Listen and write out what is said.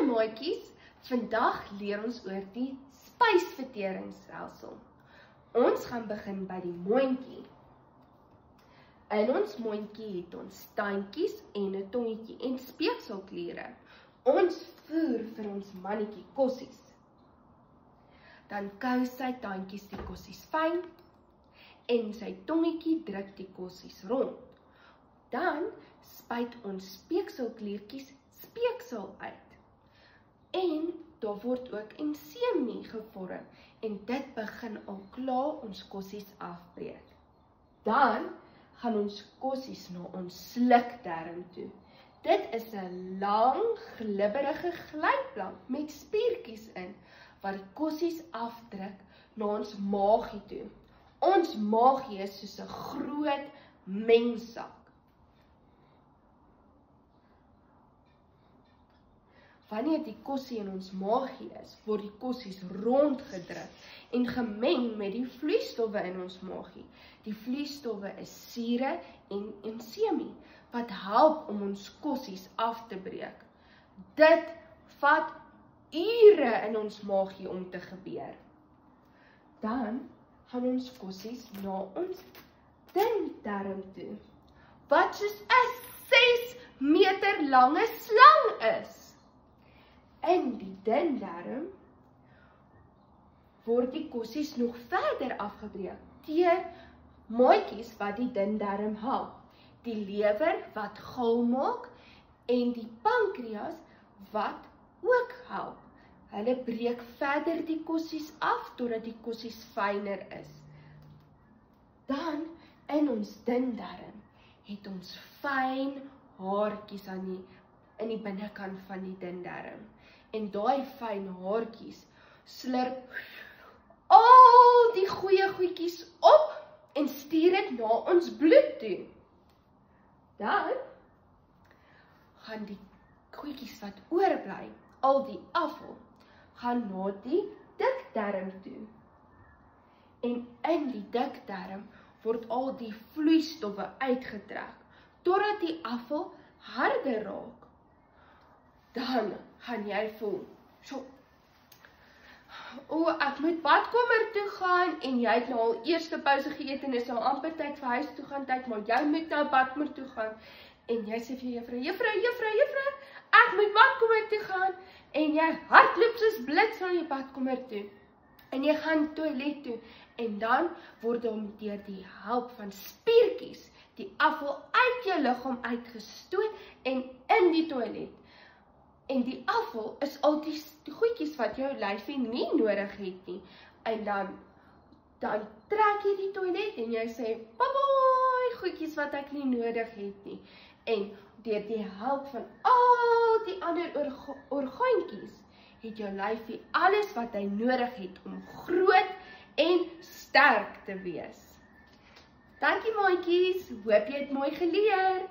maatjies, vandag leer ons oor die spysverteringsstelsel. Ons gaan begin by die mondjie. In ons mondjie het ons tandjies en 'n tongetjie en speekselkliere. Ons voer vir ons mannetjie kossies. Dan kou sy tandjies die kossies fyn en sy tongetjie druk die kossies rond. Dan spuit ons speekselkliertjies speeksel uit. En daar word ook ensemie gevorm en dit begin al klaar ons kossies afbreek. Dan gaan ons kossies na ons slukdarm toe. Dit is 'n lang, glibberige glyplank met spiertjies in wat die kossies afdruk na ons maagie toe. Ons maagie is soos 'n groot mengsak. Wanneer die kossie in ons maagie is, word die kossies rondgedruk en gemeng met die vloeistowwe in ons maagie. Die vloeistowwe is sure en ensemie wat help om ons kossies af te breek. Dit vat ure in ons maagie om te gebeur. Dan gaan ons kossies na ons dindarm toe, wat soos 'n 6 meter lange slang is. In die dindarm word die kossies nog verder afgebreek deur maatjies wat die dindarm help, die lewer wat gal maak en die pankreas wat ook help. Hulle breek verder die kossies af totdat die kossies fyner is. Dan in ons dindarm het ons fyn haartjies in die binnekant van die dindarm. En daai fyn haartjies slurp al die goeie goedjies op en stuur dit na ons bloed toe. Dan gaan die goedjies wat oorbly, al die afval, gaan na die dikdarm toe. En in die dikdarm word al die vloeistowwe uitgetrek, totdat die afval harder raak. Dan gaan jy voel, ek moet badkamer toe gaan en jy het nou al eerste pouse geëet en is nou amper tyd vir huis toe gaan tyd, maar jy moet nou badkamer toe gaan. En jy sê vir juffrou, ek moet badkamer toe gaan en jy hardloop soos blits na die badkamer toe. En jy gaan toilet toe en dan word hom deur die hulp van spiertjies die afval uit jou liggaam uitgestoot en in die toilet. En die afval is al die goedjies wat jou lyfie nie nodig het nie. En dan trek jy die toilet en jy sê, "Babai, goedjies wat ek nie nodig het nie." En deur die hulp van al die ander orgaantjies het jou lyfie alles wat hy nodig het om groot en sterk te wees. Dankie maatjies, hoop jy het mooi geleer.